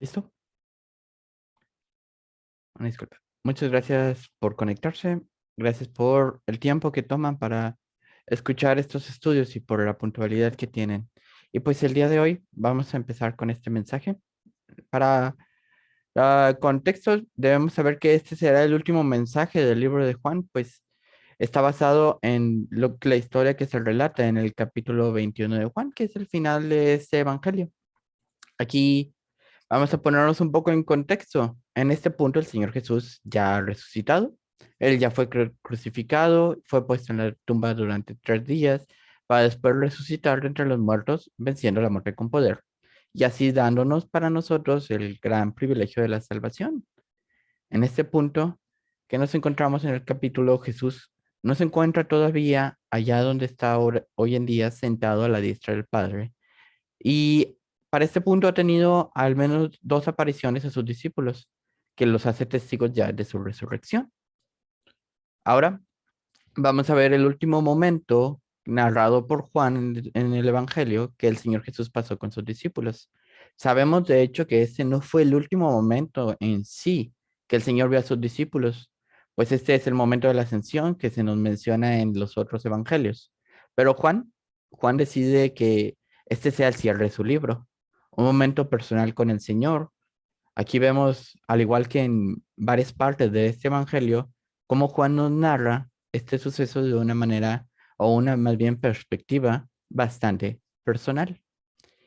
¿Listo? Una disculpa. Muchas gracias por conectarse. Gracias por el tiempo que toman para escuchar estos estudios y por la puntualidad que tienen. Y pues el día de hoy vamos a empezar con este mensaje. Para contexto, debemos saber que este será el último mensaje del libro de Juan, pues está basado en la historia que se relata en el capítulo 21 de Juan, que es el final de este evangelio. Aquí vamos a ponernos un poco en contexto. En este punto, el Señor Jesús ya ha resucitado. Él ya fue crucificado, fue puesto en la tumba durante 3 días, para después resucitar de entre los muertos, venciendo la muerte con poder, y así dándonos para nosotros el gran privilegio de la salvación. En este punto, que nos encontramos en el capítulo, Jesús no se encuentra todavía allá donde está hoy en día sentado a la diestra del Padre, y para este punto ha tenido al menos 2 apariciones a sus discípulos, que los hace testigos ya de su resurrección. Ahora vamos a ver el último momento narrado por Juan en el Evangelio que el Señor Jesús pasó con sus discípulos. Sabemos de hecho que este no fue el último momento en sí que el Señor vio a sus discípulos, pues este es el momento de la ascensión que se nos menciona en los otros evangelios. Pero Juan decide que este sea el cierre de su libro, un momento personal con el Señor. Aquí vemos, al igual que en varias partes de este evangelio, cómo Juan nos narra este suceso de una manera o una más bien perspectiva bastante personal.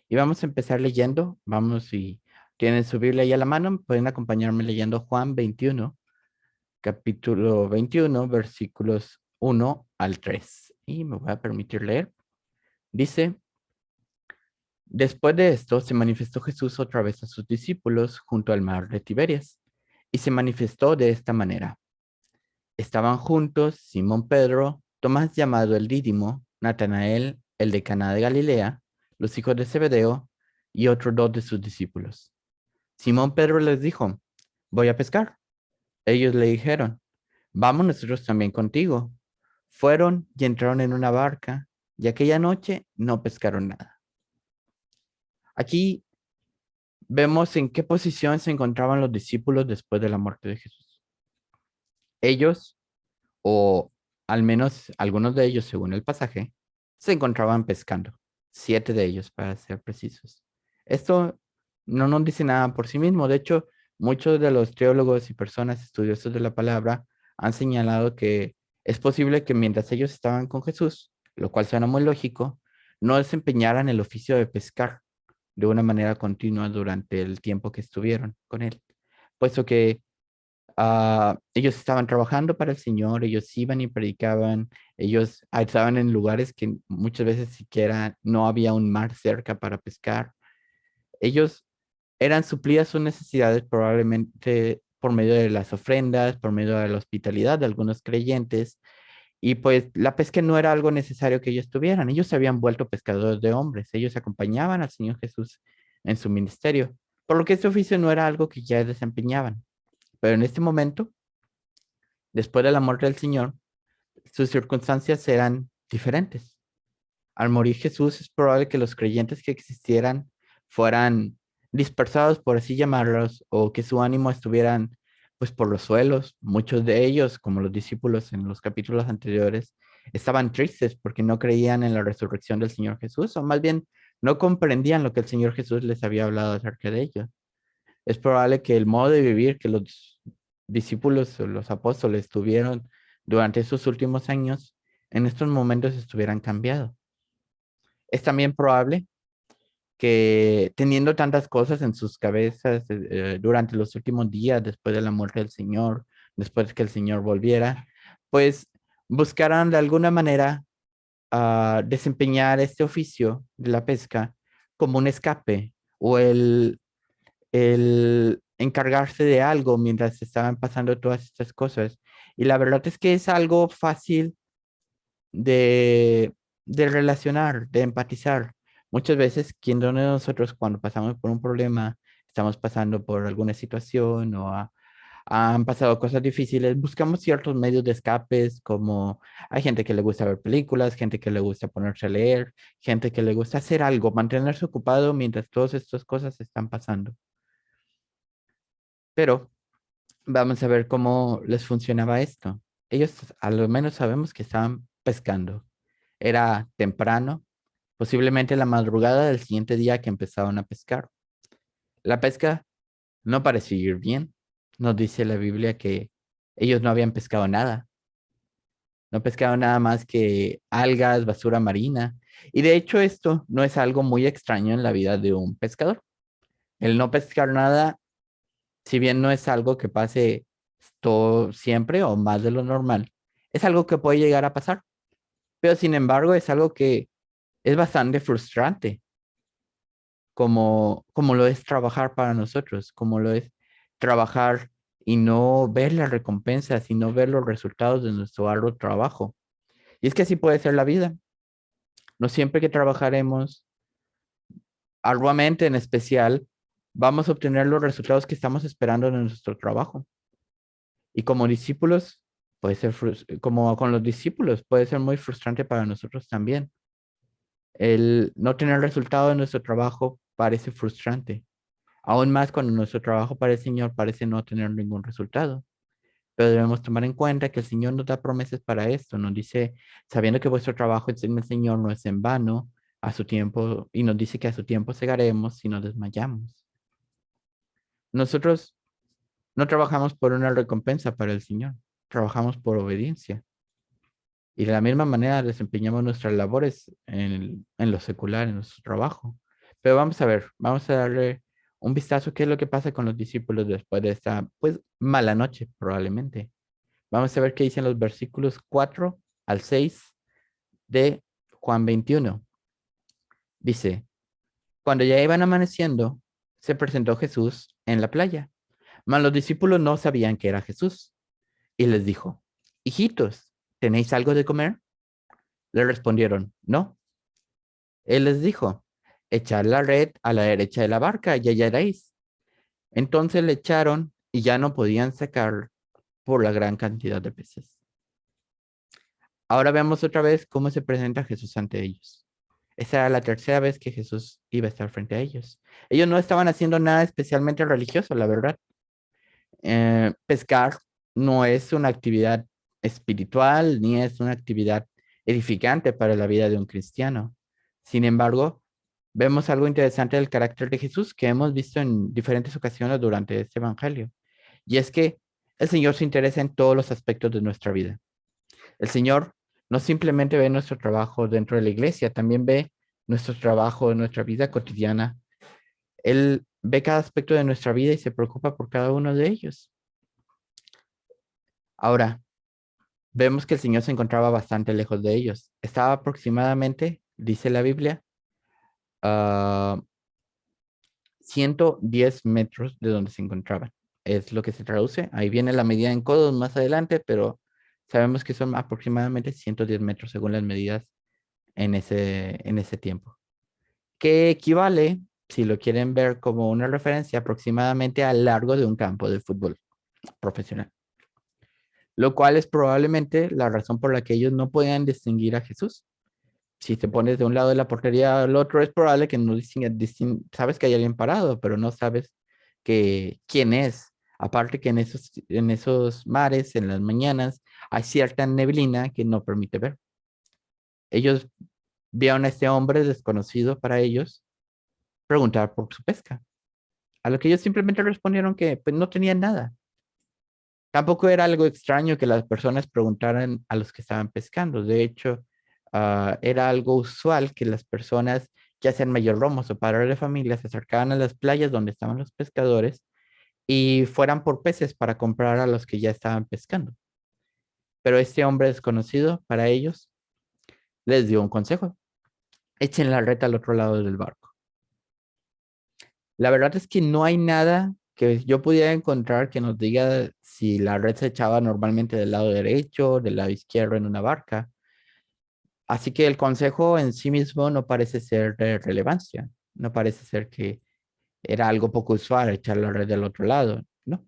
Y vamos a empezar leyendo. Vamos, si tienen su Biblia ahí a la mano, pueden acompañarme leyendo Juan 21, capítulo 21, versículos 1 al 3. Y me voy a permitir leer. Dice: Después de esto, se manifestó Jesús otra vez a sus discípulos junto al mar de Tiberias, y se manifestó de esta manera. Estaban juntos Simón Pedro, Tomás llamado el Dídimo, Natanael, el de Caná de Galilea, los hijos de Zebedeo, y otros 2 de sus discípulos. Simón Pedro les dijo: Voy a pescar. Ellos le dijeron: Vamos nosotros también contigo. Fueron y entraron en una barca, y aquella noche no pescaron nada. Aquí vemos en qué posición se encontraban los discípulos después de la muerte de Jesús. Ellos, o al menos algunos de ellos, según el pasaje, se encontraban pescando. 7 de ellos, para ser precisos. Esto no nos dice nada por sí mismo. De hecho, muchos de los teólogos y personas estudiosos de la palabra han señalado que es posible que mientras ellos estaban con Jesús, lo cual suena muy lógico, no desempeñaran el oficio de pescar de una manera continua durante el tiempo que estuvieron con él, puesto que ellos estaban trabajando para el Señor, ellos iban y predicaban, ellos estaban en lugares que muchas veces siquiera no había un mar cerca para pescar. Ellos eran suplidas sus necesidades probablemente por medio de las ofrendas, por medio de la hospitalidad de algunos creyentes, y pues la pesca no era algo necesario que ellos tuvieran. Ellos se habían vuelto pescadores de hombres, ellos acompañaban al Señor Jesús en su ministerio, por lo que este oficio no era algo que ya desempeñaban. Pero en este momento, después de la muerte del Señor, sus circunstancias eran diferentes. Al morir Jesús, es probable que los creyentes que existieran fueran dispersados, por así llamarlos, o que su ánimo estuvieran pues por los suelos. Muchos de ellos, como los discípulos en los capítulos anteriores, estaban tristes porque no creían en la resurrección del Señor Jesús, o más bien no comprendían lo que el Señor Jesús les había hablado acerca de ellos. Es probable que el modo de vivir que los discípulos o los apóstoles tuvieron durante esos últimos años, en estos momentos estuvieran cambiado. Es también probable que teniendo tantas cosas en sus cabezas durante los últimos días, después de la muerte del Señor, después de que el Señor volviera, pues buscaran de alguna manera desempeñar este oficio de la pesca como un escape o el encargarse de algo mientras estaban pasando todas estas cosas. Y la verdad es que es algo fácil de, de relacionar, de empatizar. Muchas veces, quien de nosotros cuando pasamos por un problema, estamos pasando por alguna situación o han pasado cosas difíciles, buscamos ciertos medios de escapes, como hay gente que le gusta ver películas, gente que le gusta ponerse a leer, gente que le gusta hacer algo, mantenerse ocupado mientras todas estas cosas están pasando. Pero vamos a ver cómo les funcionaba esto. Ellos a lo menos sabemos que estaban pescando. Era temprano, posiblemente la madrugada del siguiente día que empezaron a pescar. La pesca no parecía ir bien. Nos dice la Biblia que ellos no habían pescado nada. No pescaban nada más que algas, basura marina. Y de hecho esto no es algo muy extraño en la vida de un pescador. El no pescar nada, si bien no es algo que pase todo siempre o más de lo normal, es algo que puede llegar a pasar. Pero sin embargo es algo que es bastante frustrante, como lo es trabajar para nosotros, como lo es trabajar y no ver las recompensas y no ver los resultados de nuestro arduo trabajo. Y es que así puede ser la vida. No siempre que trabajaremos arduamente, en especial, vamos a obtener los resultados que estamos esperando de nuestro trabajo. Y como discípulos, puede ser, como con los discípulos, puede ser muy frustrante para nosotros también. El no tener resultado de nuestro trabajo parece frustrante. Aún más cuando nuestro trabajo para el Señor parece no tener ningún resultado. Pero debemos tomar en cuenta que el Señor nos da promesas para esto. Nos dice, sabiendo que vuestro trabajo en el Señor no es en vano, a su tiempo, y nos dice que a su tiempo segaremos si no desmayamos. Nosotros no trabajamos por una recompensa para el Señor, trabajamos por obediencia. Y de la misma manera desempeñamos nuestras labores en lo secular, en nuestro trabajo. Pero vamos a ver, vamos a darle un vistazo a qué es lo que pasa con los discípulos después de esta, pues, mala noche, probablemente. Vamos a ver qué dicen los versículos 4 al 6 de Juan 21. Dice, cuando ya iban amaneciendo, se presentó Jesús en la playa, mas los discípulos no sabían que era Jesús. Y les dijo, hijitos, ¿tenéis algo de comer? Le respondieron, no. Él les dijo, echad la red a la derecha de la barca y hallaréis. Entonces le echaron y ya no podían sacar por la gran cantidad de peces. Ahora vemos otra vez cómo se presenta Jesús ante ellos. Esa era la tercera vez que Jesús iba a estar frente a ellos. Ellos no estaban haciendo nada especialmente religioso, la verdad. Pescar no es una actividad espiritual ni es una actividad edificante para la vida de un cristiano. Sin embargo, vemos algo interesante del carácter de Jesús que hemos visto en diferentes ocasiones durante este evangelio. Y es que el Señor se interesa en todos los aspectos de nuestra vida. El Señor no simplemente ve nuestro trabajo dentro de la iglesia, también ve nuestro trabajo en nuestra vida cotidiana. Él ve cada aspecto de nuestra vida y se preocupa por cada uno de ellos. Ahora, vemos que el Señor se encontraba bastante lejos de ellos. Estaba aproximadamente, dice la Biblia, a 110 metros de donde se encontraban. Es lo que se traduce. Ahí viene la medida en codos más adelante, pero sabemos que son aproximadamente 110 metros según las medidas en ese tiempo. Que equivale, si lo quieren ver como una referencia, aproximadamente al largo de un campo de fútbol profesional. Lo cual es probablemente la razón por la que ellos no podían distinguir a Jesús. Si te pones de un lado de la portería al otro, es probable que no sabes que hay alguien parado, pero no sabes quién es. Aparte que en esos mares, en las mañanas, hay cierta neblina que no permite ver. Ellos vieron a este hombre desconocido para ellos preguntar por su pesca. A lo que ellos simplemente respondieron que pues, no tenían nada. Tampoco era algo extraño que las personas preguntaran a los que estaban pescando. De hecho, era algo usual que las personas, ya sean mayordomos o padres de familia, se acercaban a las playas donde estaban los pescadores y fueran por peces para comprar a los que ya estaban pescando. Pero este hombre desconocido para ellos les dio un consejo. Echen la red al otro lado del barco. La verdad es que no hay nada que yo pudiera encontrar que nos diga si la red se echaba normalmente del lado derecho, del lado izquierdo en una barca. Así que el consejo en sí mismo no parece ser de relevancia. No parece ser que era algo poco usual echar la red del otro lado. No.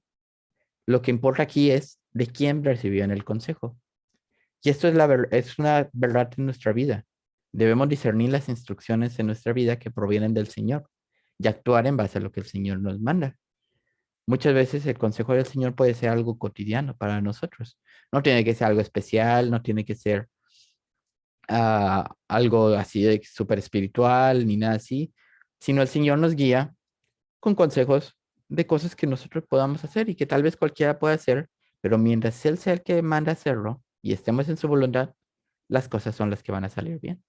Lo que importa aquí es de quién recibían el consejo. Y esto es una verdad en nuestra vida. Debemos discernir las instrucciones en nuestra vida que provienen del Señor y actuar en base a lo que el Señor nos manda. Muchas veces el consejo del Señor puede ser algo cotidiano para nosotros. No tiene que ser algo especial, no tiene que ser algo así de súper espiritual ni nada así, sino el Señor nos guía con consejos de cosas que nosotros podamos hacer y que tal vez cualquiera pueda hacer, pero mientras Él sea el que manda hacerlo y estemos en su voluntad, las cosas son las que van a salir bien.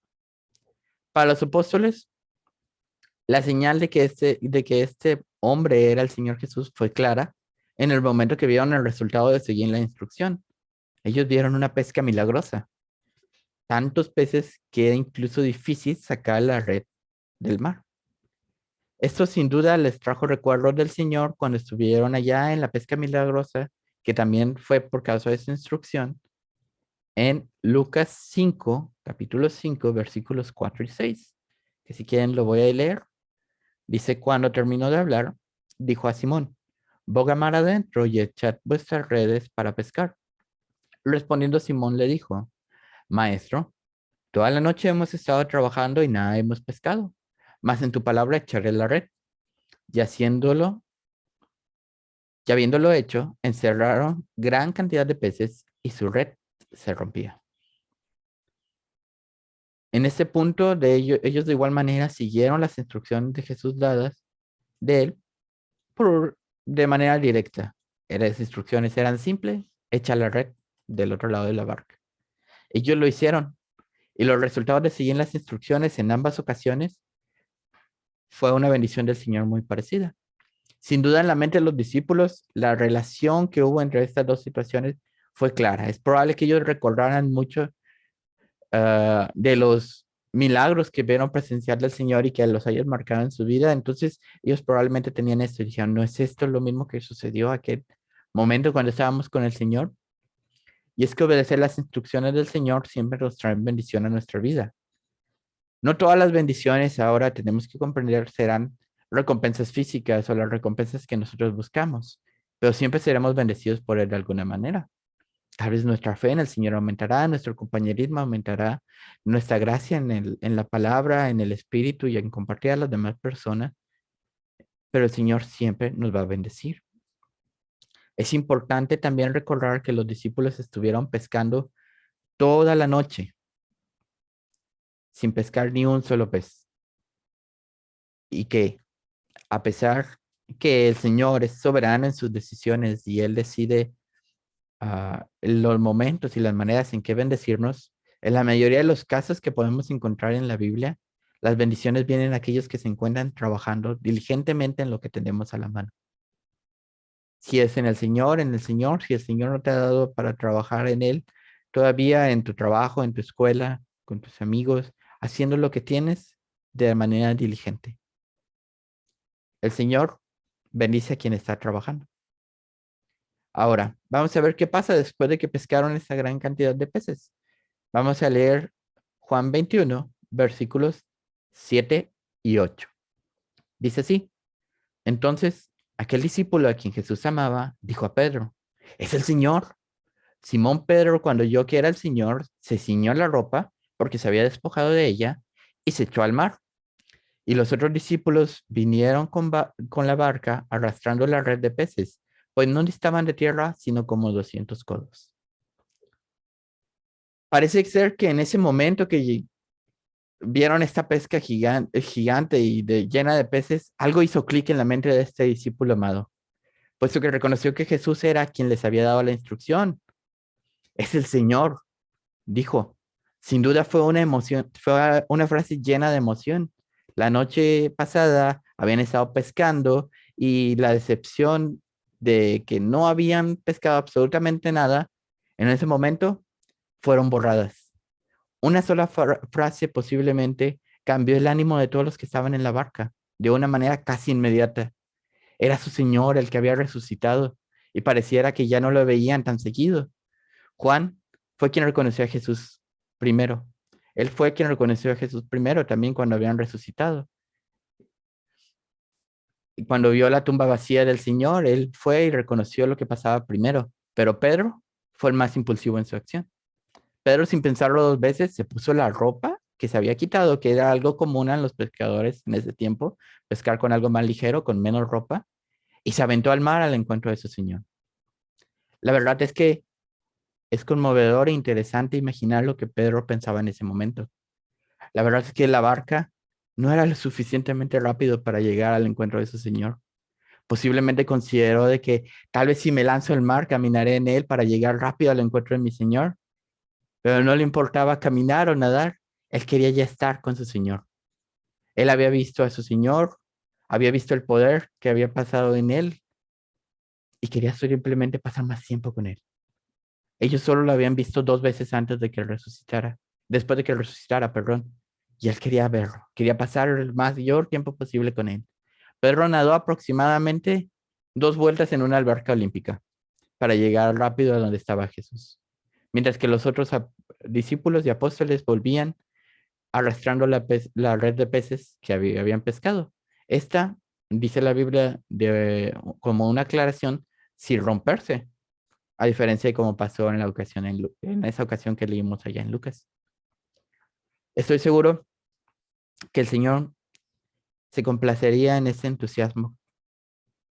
Para los apóstoles, la señal de que este hombre era el Señor Jesús fue clara en el momento que vieron el resultado de seguir la instrucción. Ellos vieron una pesca milagrosa, tantos peces que era incluso difícil sacar la red del mar. Esto sin duda les trajo recuerdos del Señor cuando estuvieron allá en la pesca milagrosa, que también fue por causa de su instrucción, en Lucas 5, capítulo 5, versículos 4 y 6, que si quieren lo voy a leer. Dice, cuando terminó de hablar, dijo a Simón, boga mar adentro y echad vuestras redes para pescar. Respondiendo Simón le dijo, Maestro, toda la noche hemos estado trabajando y nada hemos pescado, mas en tu palabra echaré la red. Y haciéndolo, ya habiéndolo hecho, encerraron gran cantidad de peces y su red se rompía. En ese punto, ellos de igual manera siguieron las instrucciones de Jesús dadas de él de manera directa. Las instrucciones eran simples, echa la red del otro lado de la barca. Ellos lo hicieron y los resultados de seguir las instrucciones en ambas ocasiones fue una bendición del Señor muy parecida. Sin duda en la mente de los discípulos, la relación que hubo entre estas dos situaciones fue clara. Es probable que ellos recordaran mucho de los milagros que vieron presenciar del Señor y que los hayan marcado en su vida. Entonces ellos probablemente tenían esto y dijeron, ¿no es esto lo mismo que sucedió aquel momento cuando estábamos con el Señor? Y es que obedecer las instrucciones del Señor siempre nos trae bendición a nuestra vida. No todas las bendiciones ahora tenemos que comprender serán recompensas físicas o las recompensas que nosotros buscamos, pero siempre seremos bendecidos por Él de alguna manera. Tal vez nuestra fe en el Señor aumentará, nuestro compañerismo aumentará, nuestra gracia en la palabra, en el espíritu y en compartir a las demás personas, pero el Señor siempre nos va a bendecir. Es importante también recordar que los discípulos estuvieron pescando toda la noche sin pescar ni un solo pez y que a pesar que el Señor es soberano en sus decisiones y Él decide los momentos y las maneras en que bendecirnos, en la mayoría de los casos que podemos encontrar en la Biblia, las bendiciones vienen a aquellos que se encuentran trabajando diligentemente en lo que tenemos a la mano. Si es en el Señor, si el Señor no te ha dado para trabajar en Él, todavía en tu trabajo, en tu escuela, con tus amigos, haciendo lo que tienes de manera diligente. El Señor bendice a quien está trabajando. Ahora, vamos a ver qué pasa después de que pescaron esa gran cantidad de peces. Vamos a leer Juan 21, versículos 7 y 8. Dice así, entonces aquel discípulo a quien Jesús amaba dijo a Pedro, es el Señor. Simón Pedro, cuando oyó que era el Señor, se ciñó la ropa porque se había despojado de ella y se echó al mar. Y los otros discípulos vinieron con la barca arrastrando la red de peces, pues no estaban de tierra, sino como 200 codos. Parece ser que en ese momento que vieron esta pesca gigante y llena de peces, algo hizo clic en la mente de este discípulo amado, puesto que reconoció que Jesús era quien les había dado la instrucción. Es el Señor, dijo. Sin duda fue una emoción, fue una frase llena de emoción. La noche pasada habían estado pescando y la decepción de que no habían pescado absolutamente nada, en ese momento fueron borradas. Una sola frase posiblemente cambió el ánimo de todos los que estaban en la barca de una manera casi inmediata. Era su Señor el que había resucitado y pareciera que ya no lo veían tan seguido. Juan fue quien reconoció a Jesús primero. Él fue quien reconoció a Jesús primero también cuando habían resucitado. Y cuando vio la tumba vacía del Señor, él fue y reconoció lo que pasaba primero. Pero Pedro fue el más impulsivo en su acción. Pedro, sin pensarlo dos veces, se puso la ropa que se había quitado, que era algo común a los pescadores en ese tiempo, pescar con algo más ligero, con menos ropa, y se aventó al mar al encuentro de su Señor. La verdad es que es conmovedor e interesante imaginar lo que Pedro pensaba en ese momento. La verdad es que la barca no era lo suficientemente rápido para llegar al encuentro de su Señor. Posiblemente consideró de que tal vez si me lanzo al mar, caminaré en él para llegar rápido al encuentro de mi Señor, pero no le importaba caminar o nadar. Él quería ya estar con su Señor. Él había visto a su Señor, había visto el poder que había pasado en él y quería simplemente pasar más tiempo con él. Ellos solo lo habían visto 2 veces antes de que resucitara, después de que resucitara, perdón. Y él quería verlo, quería pasar el mayor tiempo posible con él. Pedro nadó aproximadamente 2 vueltas en una alberca olímpica para llegar rápido a donde estaba Jesús, mientras que los otros discípulos y apóstoles volvían arrastrando la red de peces que habían pescado. Esta, dice la Biblia, como una aclaración, sin romperse, a diferencia de cómo pasó en la ocasión en esa ocasión que leímos allá en Lucas. Estoy seguro que el Señor se complacería en ese entusiasmo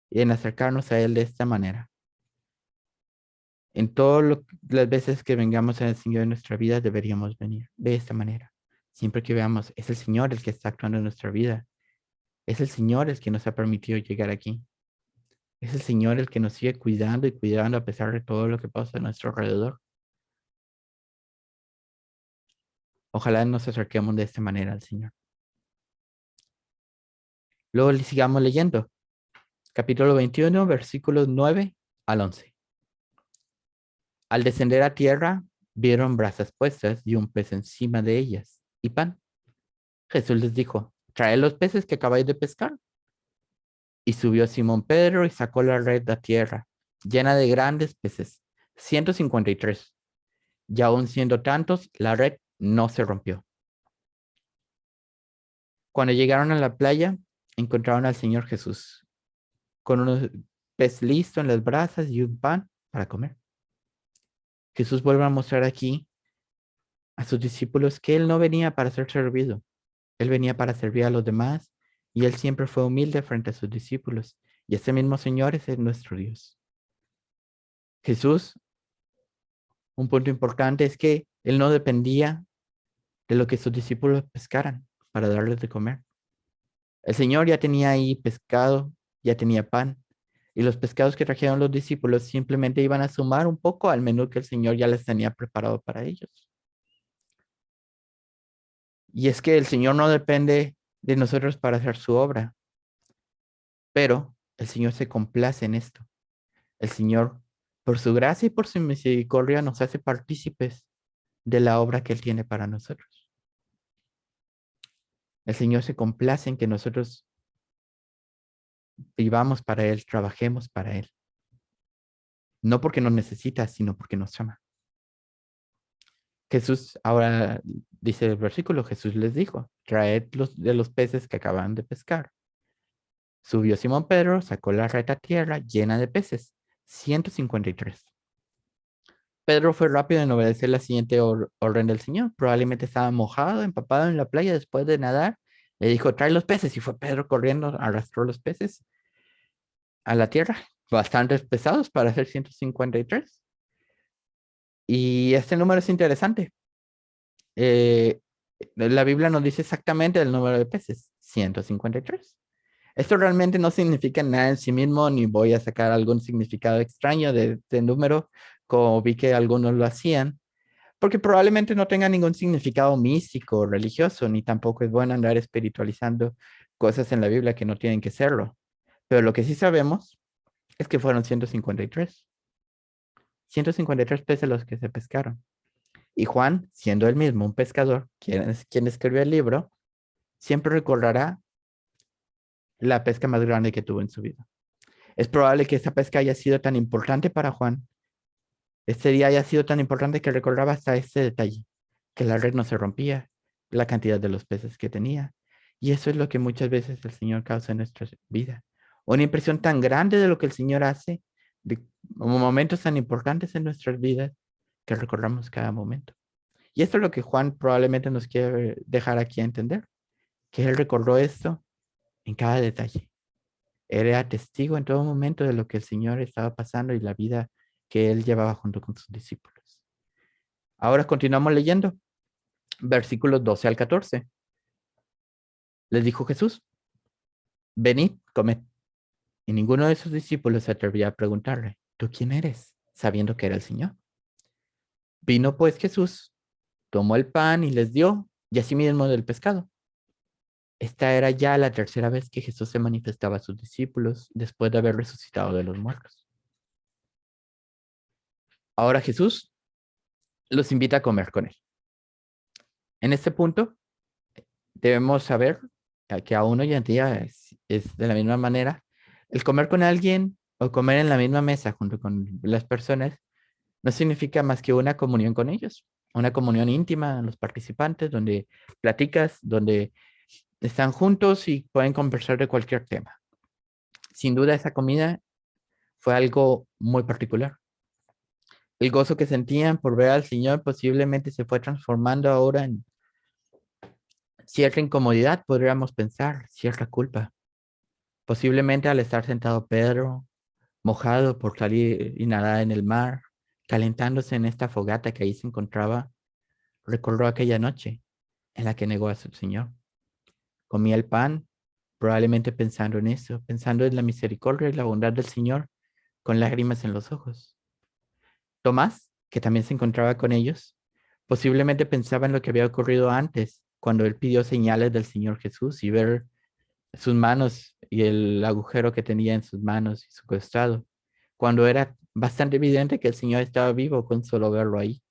y en acercarnos a Él de esta manera. En todas las veces que vengamos al Señor en nuestra vida, deberíamos venir de esta manera. Siempre que veamos, es el Señor el que está actuando en nuestra vida. Es el Señor el que nos ha permitido llegar aquí. Es el Señor el que nos sigue cuidando y cuidando a pesar de todo lo que pasa a nuestro alrededor. Ojalá nos acerquemos de esta manera al Señor. Luego sigamos leyendo. Capítulo 21, versículos 9 al 11. Al descender a tierra, vieron brasas puestas y un pez encima de ellas, y pan. Jesús les dijo, traed los peces que acabáis de pescar. Y subió Simón Pedro y sacó la red a tierra, llena de grandes peces, 153. Y aun siendo tantos, la red no se rompió. Cuando llegaron a la playa, encontraron al Señor Jesús, con unos pez listo en las brasas y un pan para comer. Jesús vuelve a mostrar aquí a sus discípulos que Él no venía para ser servido, Él venía para servir a los demás y Él siempre fue humilde frente a sus discípulos. Y este mismo Señor es nuestro Dios. Jesús, un punto importante es que Él no dependía de lo que sus discípulos pescaran para darles de comer. El Señor ya tenía ahí pescado, ya tenía pan, y los pescados que trajeron los discípulos simplemente iban a sumar un poco al menú que el Señor ya les tenía preparado para ellos. Y es que el Señor no depende de nosotros para hacer su obra, pero el Señor se complace en esto. El Señor, por su gracia y por su misericordia, nos hace partícipes de la obra que Él tiene para nosotros. El Señor se complace en que nosotros vivamos para Él, trabajemos para Él. No porque nos necesita, sino porque nos ama. Jesús, ahora dice el versículo, Jesús les dijo, traed de los peces que acaban de pescar. Subió Simón Pedro, sacó la red a tierra llena de peces, 153. Pedro fue rápido en obedecer la siguiente orden del Señor. Probablemente estaba mojado, empapado en la playa después de nadar. Le dijo, trae los peces. Y fue Pedro corriendo, arrastró los peces a la tierra, bastante pesados para ser 153. Y este número es interesante. La Biblia nos dice exactamente el número de peces, 153. Esto realmente no significa nada en sí mismo, ni voy a sacar algún significado extraño de número, como vi que algunos lo hacían, porque probablemente no tenga ningún significado místico o religioso, ni tampoco es bueno andar espiritualizando cosas en la Biblia que no tienen que serlo. Pero lo que sí sabemos es que fueron 153. 153 peces los que se pescaron. Y Juan, siendo él mismo un pescador, quien escribió el libro, siempre recordará la pesca más grande que tuvo en su vida. Es probable que esa pesca haya sido tan importante para Juan, este día haya sido tan importante que recordaba hasta este detalle, que la red no se rompía, la cantidad de los peces que tenía. Y eso es lo que muchas veces el Señor causa en nuestra vida. Una impresión tan grande de lo que el Señor hace, de momentos tan importantes en nuestras vidas, que recordamos cada momento. Y esto es lo que Juan probablemente nos quiere dejar aquí a entender, que él recordó esto en cada detalle. Era testigo en todo momento de lo que el Señor estaba pasando y la vida que él llevaba junto con sus discípulos. Ahora continuamos leyendo, versículos 12 al 14. Les dijo Jesús, venid, comed. Y ninguno de sus discípulos se atrevía a preguntarle, ¿tú quién eres? Sabiendo que era el Señor. Vino pues Jesús, tomó el pan y les dio, y asimismo del pescado. Esta era ya la tercera vez que Jesús se manifestaba a sus discípulos después de haber resucitado de los muertos. Ahora Jesús los invita a comer con él. En este punto, debemos saber que aún hoy en día es de la misma manera. El comer con alguien o comer en la misma mesa junto con las personas no significa más que una comunión con ellos, una comunión íntima en los participantes, donde platicas, donde están juntos y pueden conversar de cualquier tema. Sin duda, esa comida fue algo muy particular. El gozo que sentían por ver al Señor posiblemente se fue transformando ahora en cierta incomodidad, podríamos pensar, cierta culpa. Posiblemente al estar sentado Pedro, mojado por salir y nadar en el mar, calentándose en esta fogata que ahí se encontraba, recordó aquella noche en la que negó a su Señor. Comía el pan, probablemente pensando en eso, pensando en la misericordia y la bondad del Señor, con lágrimas en los ojos. Tomás, que también se encontraba con ellos, posiblemente pensaba en lo que había ocurrido antes, cuando él pidió señales del Señor Jesús y ver sus manos y el agujero que tenía en sus manos y su costado, cuando era bastante evidente que el Señor estaba vivo con solo verlo ahí.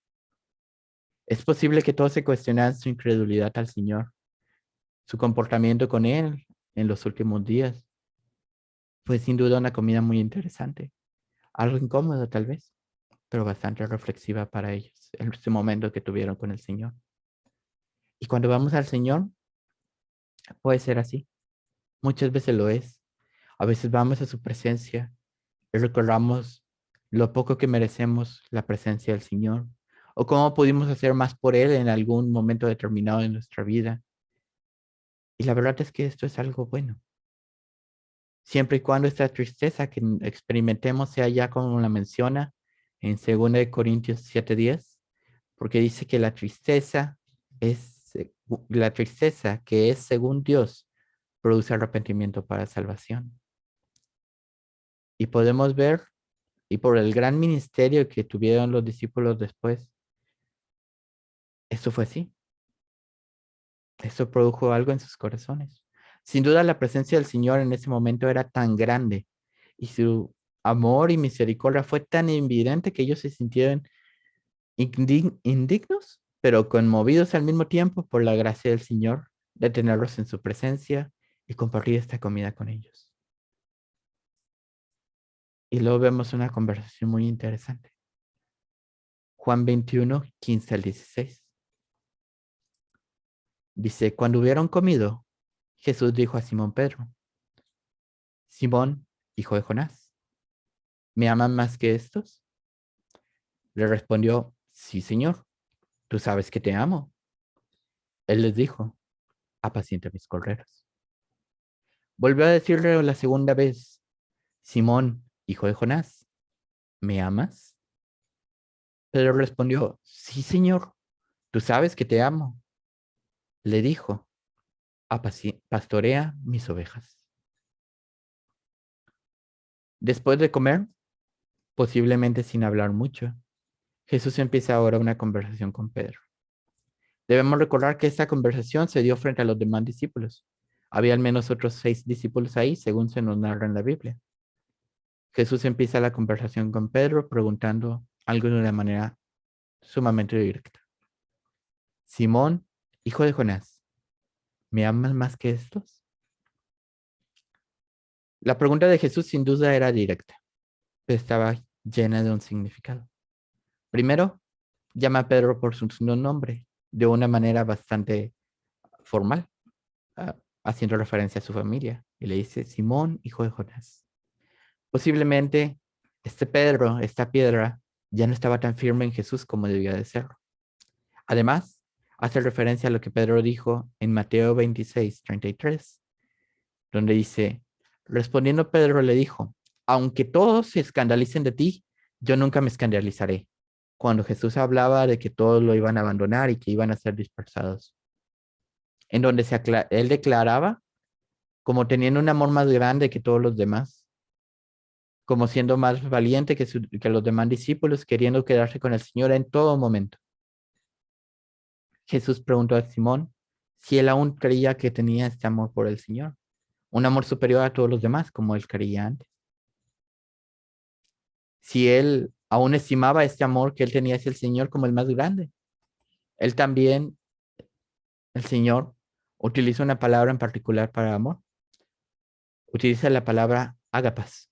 Es posible que todos se cuestionaran su incredulidad al Señor, su comportamiento con Él en los últimos días. Fue sin duda una comida muy interesante, algo incómodo tal vez, pero bastante reflexiva para ellos, en ese momento que tuvieron con el Señor. Y cuando vamos al Señor, puede ser así. Muchas veces lo es. A veces vamos a su presencia y recordamos lo poco que merecemos la presencia del Señor o cómo pudimos hacer más por Él en algún momento determinado de nuestra vida. Y la verdad es que esto es algo bueno. Siempre y cuando esta tristeza que experimentemos sea ya como la menciona en 2 Corintios 7:10, porque dice que la tristeza que es según Dios produce arrepentimiento para salvación. Y podemos ver, y por el gran ministerio que tuvieron los discípulos después, esto fue así. Esto produjo algo en sus corazones. Sin duda la presencia del Señor en ese momento era tan grande y su amor y misericordia fue tan evidente que ellos se sintieron indignos, pero conmovidos al mismo tiempo por la gracia del Señor de tenerlos en su presencia y compartir esta comida con ellos. Y luego vemos una conversación muy interesante. Juan 21, 15 al 16. Dice, cuando hubieron comido, Jesús dijo a Simón Pedro, Simón, hijo de Jonás, ¿me aman más que estos? Le respondió, sí, Señor, tú sabes que te amo. Él les dijo, apacienta mis corderos. Volvió a decirle la segunda vez, Simón, hijo de Jonás, ¿me amas? Pedro respondió, sí, Señor, tú sabes que te amo. Le dijo, pastorea mis ovejas. Después de comer, posiblemente sin hablar mucho, Jesús empieza ahora una conversación con Pedro. Debemos recordar que esta conversación se dio frente a los demás discípulos. Había al menos otros 6 discípulos ahí, según se nos narra en la Biblia. Jesús empieza la conversación con Pedro preguntando algo de una manera sumamente directa. Simón, hijo de Jonás, ¿me amas más que estos? La pregunta de Jesús sin duda era directa, pero estaba llena de un significado. Primero, llama a Pedro por su nombre de una manera bastante formal, ah, haciendo referencia a su familia, y le dice, Simón, hijo de Jonás. Posiblemente este Pedro, esta piedra, ya no estaba tan firme en Jesús como debía de serlo. Además, hace referencia a lo que Pedro dijo en Mateo 26:33, donde dice, Respondiendo Pedro le dijo, aunque todos se escandalicen de ti, yo nunca me escandalizaré. Cuando Jesús hablaba de que todos lo iban a abandonar y que iban a ser dispersados, en donde él declaraba como teniendo un amor más grande que todos los demás, como siendo más valiente que los demás discípulos, queriendo quedarse con el Señor en todo momento. Jesús preguntó a Simón si él aún creía que tenía este amor por el Señor, un amor superior a todos los demás, como él creía antes. Si él aún estimaba este amor que él tenía hacia el Señor como el más grande. Él también, el Señor, utiliza una palabra en particular para amor. Utiliza la palabra ágapas.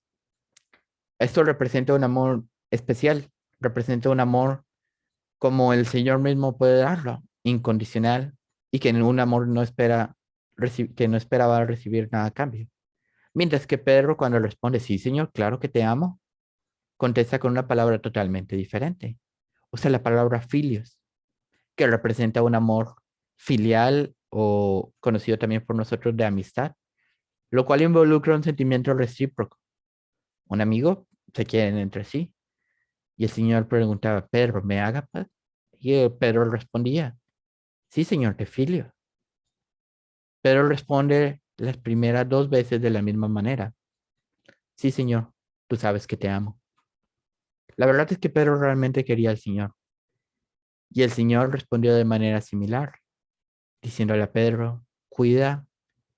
Esto representa un amor especial, representa un amor como el Señor mismo puede darlo, incondicional, y que en un amor no espera, que no esperaba recibir nada a cambio. Mientras que Pedro, cuando responde, sí, Señor, claro que te amo, contesta con una palabra totalmente diferente. Usa la palabra filios, que representa un amor filial o conocido también por nosotros de amistad, lo cual involucra un sentimiento recíproco. Un amigo se quieren entre sí. Y el Señor preguntaba, Pedro, ¿me haga paz? Y Pedro respondía, sí, Señor, te filio. Pedro responde las primeras dos veces de la misma manera. Sí, Señor, tú sabes que te amo. La verdad es que Pedro realmente quería al Señor. Y el Señor respondió de manera similar, diciéndole a Pedro, cuida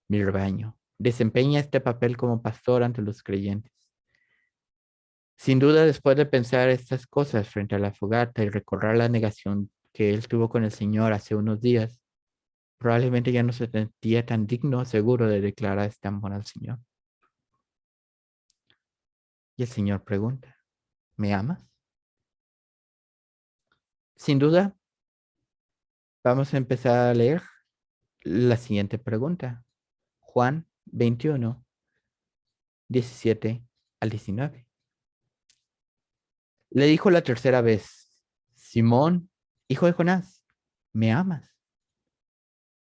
mi rebaño, desempeña este papel como pastor ante los creyentes. Sin duda, después de pensar estas cosas frente a la fogata y recordar la negación que él tuvo con el Señor hace unos días, probablemente ya no se sentía tan digno o seguro de declarar este amor al Señor. Y el Señor pregunta, ¿me amas? Sin duda, vamos a empezar a leer la siguiente pregunta. Juan 21, 17 al 19. Le dijo la tercera vez, Simón, hijo de Jonás, ¿me amas?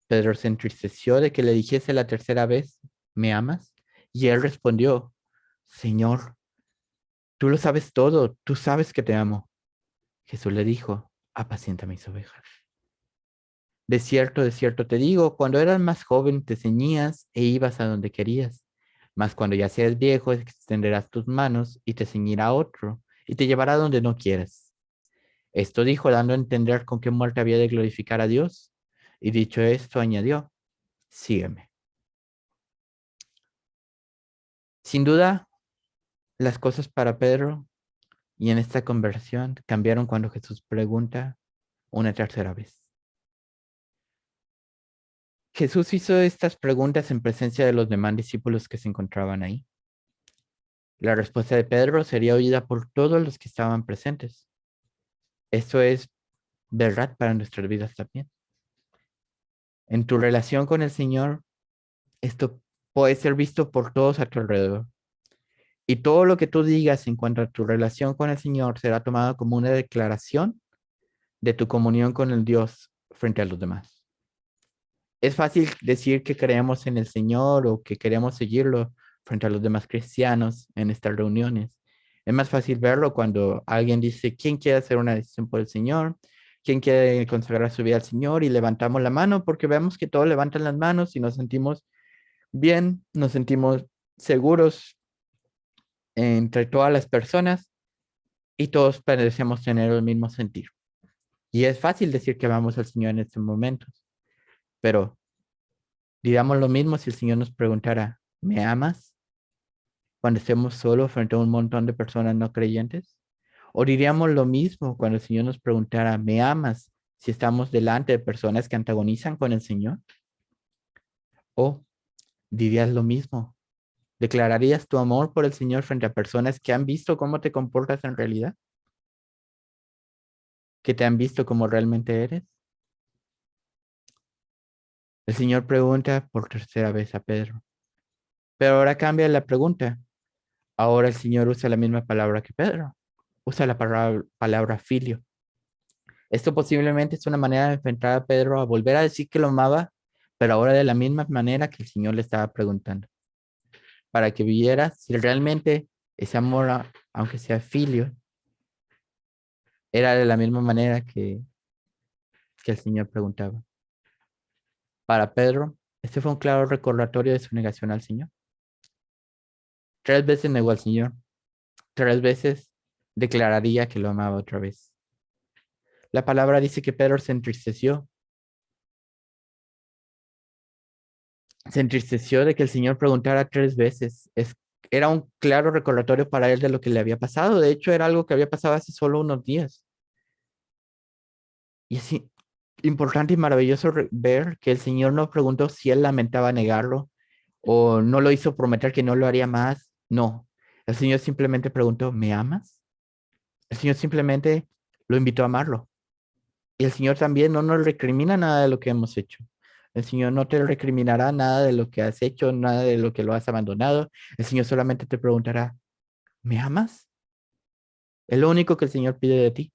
Pedro se entristeció de que le dijese la tercera vez, ¿me amas? Y él respondió, Señor, tú lo sabes todo, tú sabes que te amo. Jesús le dijo, apacienta mis ovejas. De cierto te digo, cuando eras más joven te ceñías e ibas a donde querías, mas cuando ya seas viejo extenderás tus manos y te ceñirá otro y te llevará donde no quieras. Esto dijo dando a entender con qué muerte había de glorificar a Dios. Y dicho esto añadió, sígueme. Sin duda, las cosas para Pedro y en esta conversión cambiaron cuando Jesús pregunta una tercera vez. Jesús hizo estas preguntas en presencia de los demás discípulos que se encontraban ahí. La respuesta de Pedro sería oída por todos los que estaban presentes. Esto es verdad para nuestras vidas también. En tu relación con el Señor, esto puede ser visto por todos a tu alrededor. Y todo lo que tú digas en cuanto a tu relación con el Señor será tomado como una declaración de tu comunión con el Dios frente a los demás. Es fácil decir que creemos en el Señor o que queremos seguirlo frente a los demás cristianos en estas reuniones. Es más fácil verlo cuando alguien dice, ¿quién quiere hacer una decisión por el Señor? ¿Quién quiere consagrar su vida al Señor? Y levantamos la mano porque vemos que todos levantan las manos y nos sentimos bien, nos sentimos seguros entre todas las personas y todos parecemos tener el mismo sentir. Y es fácil decir que amamos al Señor en estos momentos, pero digamos lo mismo si el Señor nos preguntara, ¿me amas? Cuando estemos solos frente a un montón de personas no creyentes. O diríamos lo mismo cuando el Señor nos preguntara, ¿me amas? Si estamos delante de personas que antagonizan con el Señor. O dirías lo mismo. ¿Declararías tu amor por el Señor frente a personas que han visto cómo te comportas en realidad? ¿Que te han visto como realmente eres? El Señor pregunta por tercera vez a Pedro. Pero ahora cambia la pregunta. Ahora el Señor usa la misma palabra que Pedro. Usa la palabra filio. Esto posiblemente es una manera de enfrentar a Pedro a volver a decir que lo amaba, pero ahora de la misma manera que el Señor le estaba preguntando. para que vieras si realmente ese amor, aunque sea filio, era de la misma manera que el Señor preguntaba. Para Pedro, este fue un claro recordatorio de su negación al Señor. 3 veces negó al Señor. 3 veces declararía que lo amaba otra vez. La palabra dice que Pedro se entristeció. Se entristeció de que el Señor preguntara 3 veces. Era un claro recordatorio para él de lo que le había pasado. De hecho, era algo que había pasado hace solo unos días. Y es importante y maravilloso ver que el Señor no preguntó si él lamentaba negarlo o no lo hizo prometer que no lo haría más. No, el Señor simplemente preguntó, ¿me amas? El Señor simplemente lo invitó a amarlo. Y el Señor también no nos recrimina nada de lo que hemos hecho. El Señor no te recriminará nada de lo que has hecho, nada de lo que lo has abandonado. El Señor solamente te preguntará, ¿me amas? Es lo único que el Señor pide de ti.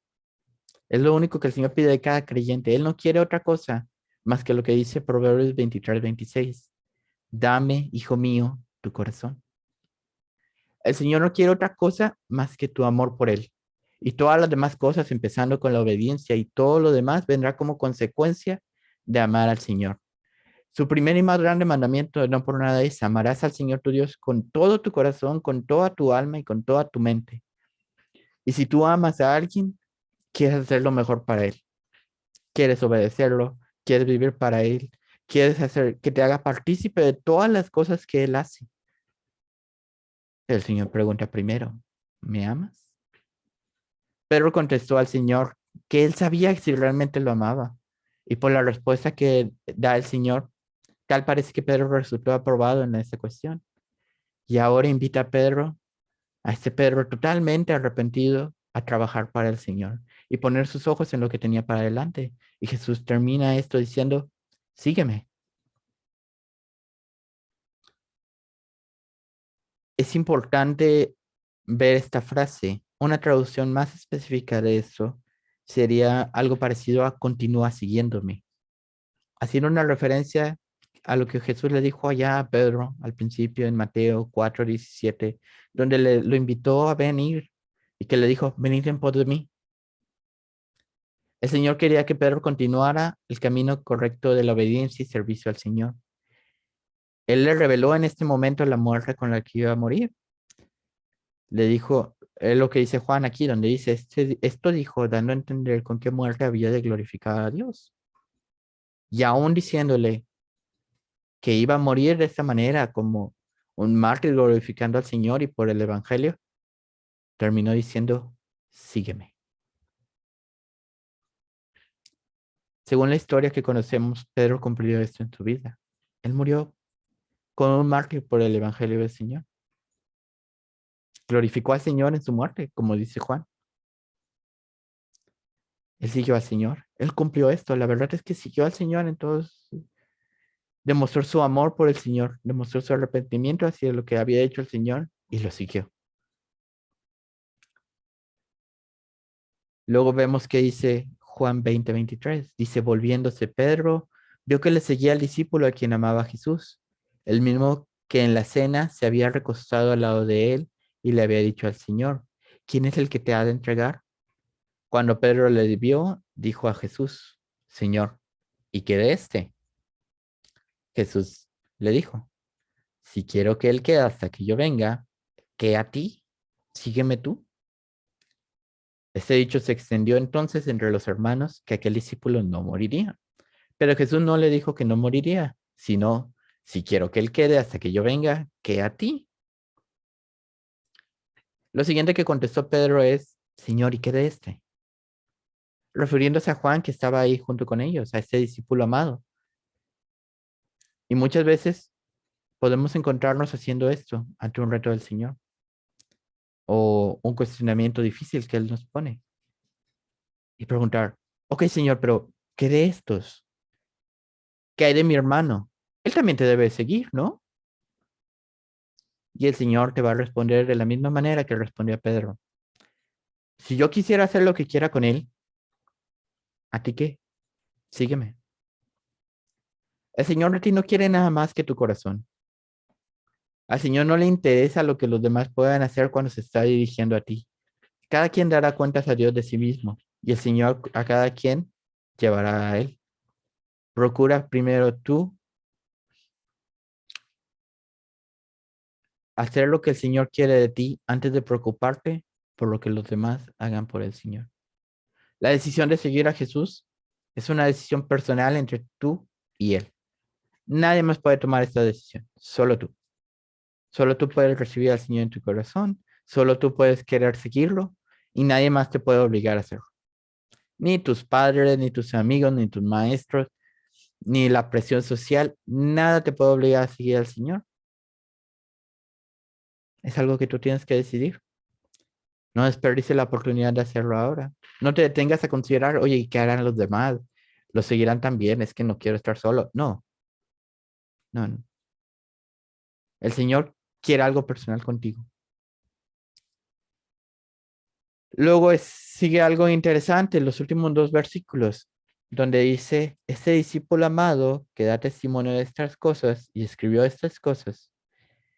Es lo único que el Señor pide de cada creyente. Él no quiere otra cosa más que lo que dice Proverbios 23-26. Dame, hijo mío, tu corazón. El Señor no quiere otra cosa más que tu amor por Él. Y todas las demás cosas, empezando con la obediencia y todo lo demás, vendrá como consecuencia de amar al Señor. Su primer y más grande mandamiento, no por nada, es amarás al Señor tu Dios con todo tu corazón, con toda tu alma y con toda tu mente. Y si tú amas a alguien, quieres hacer lo mejor para Él. Quieres obedecerlo, quieres vivir para Él, quieres hacer que te haga partícipe de todas las cosas que Él hace. El Señor pregunta primero, ¿me amas? Pedro contestó al Señor que él sabía si realmente lo amaba. Y por la respuesta que da el Señor, tal parece que Pedro resultó aprobado en esta cuestión. Y ahora invita a este Pedro totalmente arrepentido, a trabajar para el Señor y poner sus ojos en lo que tenía para adelante. Y Jesús termina esto diciendo, sígueme. Es importante ver esta frase. Una traducción más específica de eso sería algo parecido a continúa siguiéndome, haciendo una referencia a lo que Jesús le dijo allá a Pedro al principio en Mateo 4:17, donde lo invitó a venir y que le dijo, venid en pos de mí. El Señor quería que Pedro continuara el camino correcto de la obediencia y servicio al Señor. Él le reveló en este momento la muerte con la que iba a morir. Le dijo, es lo que dice Juan aquí, donde dice, esto dijo, dando a entender con qué muerte había de glorificar a Dios. Y aún diciéndole que iba a morir de esta manera, como un mártir glorificando al Señor y por el Evangelio, terminó diciendo, sígueme. Según la historia que conocemos, Pedro cumplió esto en su vida. Él murió con un mártir por el Evangelio del Señor. Glorificó al Señor en su muerte, como dice Juan. Él siguió al Señor. Él cumplió esto. La verdad es que siguió al Señor en todos. Demostró su amor por el Señor. Demostró su arrepentimiento hacia lo que había hecho el Señor y lo siguió. Luego vemos que dice Juan 20:23. Dice, volviéndose Pedro, vio que le seguía al discípulo a quien amaba a Jesús, el mismo que en la cena se había recostado al lado de él y le había dicho al Señor, ¿quién es el que te ha de entregar? Cuando Pedro le vio, dijo a Jesús, Señor, ¿y qué de este? Jesús le dijo, si quiero que él quede hasta que yo venga, ¿qué a ti? Sígueme tú. Este dicho se extendió entonces entre los hermanos que aquel discípulo no moriría. Pero Jesús no le dijo que no moriría, sino, si quiero que él quede hasta que yo venga, ¿qué a ti? Lo siguiente que contestó Pedro es, Señor, ¿y qué de este? Refiriéndose a Juan que estaba ahí junto con ellos, a este discípulo amado. Y muchas veces podemos encontrarnos haciendo esto ante un reto del Señor o un cuestionamiento difícil que Él nos pone y preguntar, ok, Señor, pero ¿qué de estos? ¿Qué hay de mi hermano? Él también te debe seguir, ¿no? Y el Señor te va a responder de la misma manera que respondió a Pedro. Si yo quisiera hacer lo que quiera con él, ¿a ti qué? Sígueme. El Señor de ti no quiere nada más que tu corazón. Al Señor no le interesa lo que los demás puedan hacer cuando se está dirigiendo a ti. Cada quien dará cuentas a Dios de sí mismo y el Señor a cada quien llevará a Él. Procura primero tú hacer lo que el Señor quiere de ti antes de preocuparte por lo que los demás hagan por el Señor. La decisión de seguir a Jesús es una decisión personal entre tú y Él. Nadie más puede tomar esta decisión, solo tú. Solo tú puedes recibir al Señor en tu corazón, solo tú puedes querer seguirlo y nadie más te puede obligar a hacerlo. Ni tus padres, ni tus amigos, ni tus maestros, ni la presión social, nada te puede obligar a seguir al Señor. Es algo que tú tienes que decidir. No desperdicies la oportunidad de hacerlo ahora. No te detengas a considerar, oye, ¿y qué harán los demás? ¿Lo seguirán también? Es que no quiero estar solo. No, no, no. El Señor quiere algo personal contigo. Luego sigue algo interesante, los últimos dos versículos, donde dice, este discípulo amado que da testimonio de estas cosas y escribió estas cosas.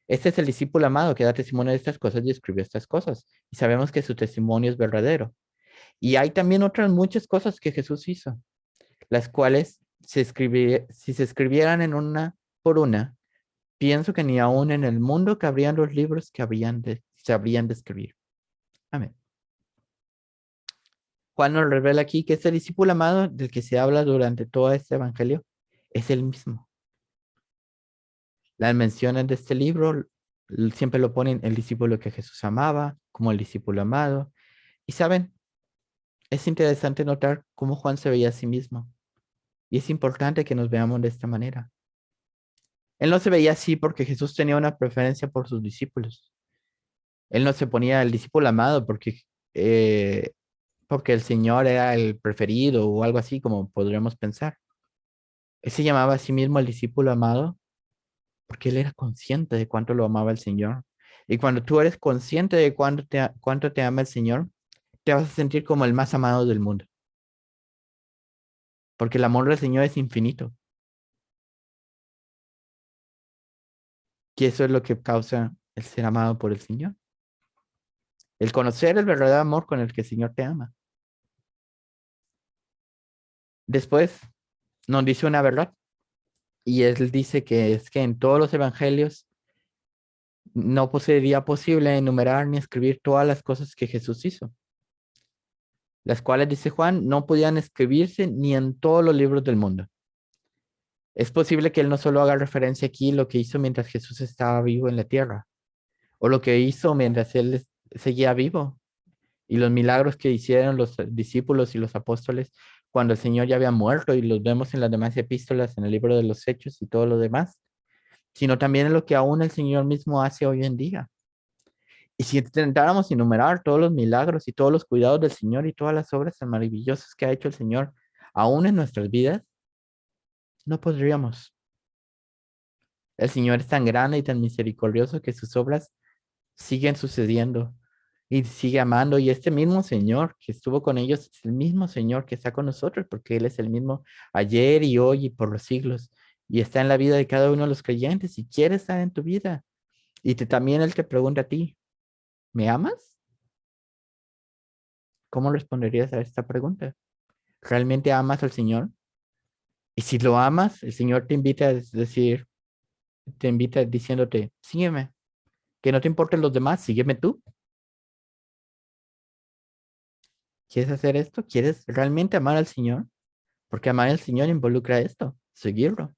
Este es el discípulo amado que da testimonio de estas cosas y escribió estas cosas. Y sabemos que su testimonio es verdadero. Y hay también otras muchas cosas que Jesús hizo, las cuales si se escribieran en una por una, pienso que ni aún en el mundo cabrían los libros que se habrían de escribir. Amén. Juan nos revela aquí que este discípulo amado del que se habla durante todo este evangelio es el mismo. Las menciones de este libro siempre lo ponen el discípulo que Jesús amaba, como el discípulo amado. Y saben, es interesante notar cómo Juan se veía a sí mismo. Y es importante que nos veamos de esta manera. Él no se veía así porque Jesús tenía una preferencia por sus discípulos. Él no se ponía el discípulo amado eh, porque el Señor era el preferido o algo así como podríamos pensar. Él se llamaba a sí mismo el discípulo amado porque él era consciente de cuánto lo amaba el Señor. Y cuando tú eres consciente de cuánto te ama el Señor, te vas a sentir como el más amado del mundo. Porque el amor del Señor es infinito. Y eso es lo que causa el ser amado por el Señor. El conocer el verdadero amor con el que el Señor te ama. Después nos dice una verdad. Y él dice que es que en todos los evangelios no sería posible enumerar ni escribir todas las cosas que Jesús hizo, las cuales, dice Juan, no podían escribirse ni en todos los libros del mundo. Es posible que él no solo haga referencia aquí a lo que hizo mientras Jesús estaba vivo en la tierra, o lo que hizo mientras él seguía vivo, y los milagros que hicieron los discípulos y los apóstoles cuando el Señor ya había muerto, y los vemos en las demás epístolas, en el libro de los Hechos y todo lo demás, sino también en lo que aún el Señor mismo hace hoy en día. Y si intentáramos enumerar todos los milagros y todos los cuidados del Señor y todas las obras tan maravillosas que ha hecho el Señor, aún en nuestras vidas, no podríamos. El Señor es tan grande y tan misericordioso que sus obras siguen sucediendo y sigue amando. Y este mismo Señor que estuvo con ellos es el mismo Señor que está con nosotros, porque Él es el mismo ayer y hoy y por los siglos. Y está en la vida de cada uno de los creyentes y quiere estar en tu vida. Y también Él te pregunta a ti, ¿me amas? ¿Cómo responderías a esta pregunta? ¿Realmente amas al Señor? Y si lo amas, el Señor te invita a decir, te invita diciéndote, sígueme, que no te importen los demás, sígueme tú. ¿Quieres hacer esto? ¿Quieres realmente amar al Señor? Porque amar al Señor involucra esto, seguirlo.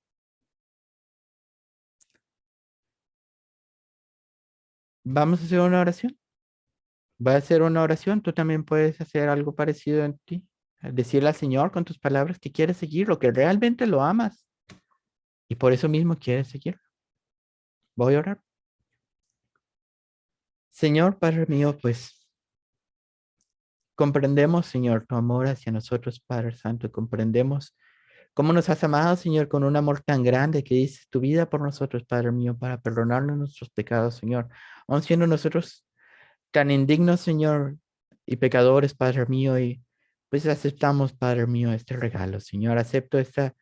Vamos a hacer una oración. Va a hacer una oración. Tú también puedes hacer algo parecido en ti. Decirle al Señor con tus palabras que quieres seguirlo, que realmente lo amas. Y por eso mismo quieres seguirlo. Voy a orar. Señor, Padre mío, pues comprendemos, Señor, tu amor hacia nosotros, Padre Santo. Comprendemos cómo nos has amado, Señor, con un amor tan grande que dices tu vida por nosotros, Padre mío, para perdonarnos nuestros pecados, Señor. Aun siendo nosotros tan indignos, Señor, y pecadores, Padre mío, y pues aceptamos, Padre mío, este regalo, Señor. Acepto esta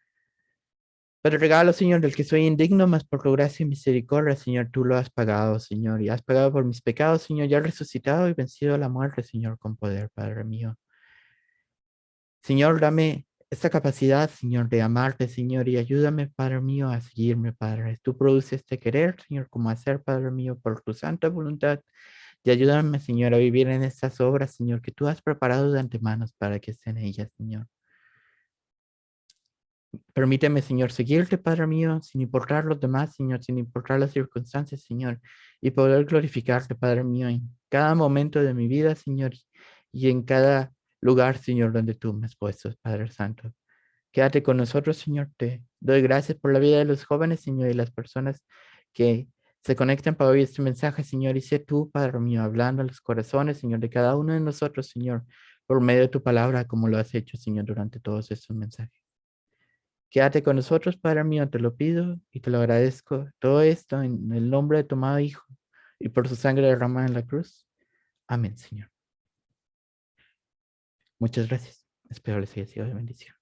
Pero regalo, Señor, del que soy indigno, mas por tu gracia y misericordia, Señor, tú lo has pagado, Señor, y has pagado por mis pecados, Señor, ya has resucitado y vencido la muerte, Señor, con poder, Padre mío. Señor, dame esta capacidad, Señor, de amarte, Señor, y ayúdame, Padre mío, a seguirme, Padre. Tú produces este querer, Señor, como hacer, Padre mío, por tu santa voluntad. Y ayúdame, Señor, a vivir en estas obras, Señor, que tú has preparado de antemano para que estén ellas, Señor. Permíteme, Señor, seguirte, Padre mío, sin importar los demás, Señor, sin importar las circunstancias, Señor, y poder glorificarte, Padre mío, en cada momento de mi vida, Señor, y en cada lugar, Señor, donde tú me has puesto, Padre Santo. Quédate con nosotros, Señor. Te doy gracias por la vida de los jóvenes, Señor, y las personas que se conectan para oír este mensaje, Señor. Y sé tú, Padre mío, hablando a los corazones, Señor, de cada uno de nosotros, Señor, por medio de tu palabra, como lo has hecho, Señor, durante todos estos mensajes. Quédate con nosotros, Padre mío, te lo pido y te lo agradezco. Todo esto en el nombre de tu amado Hijo y por su sangre derramada en la cruz. Amén, Señor. Muchas gracias. Espero les haya sido de bendición.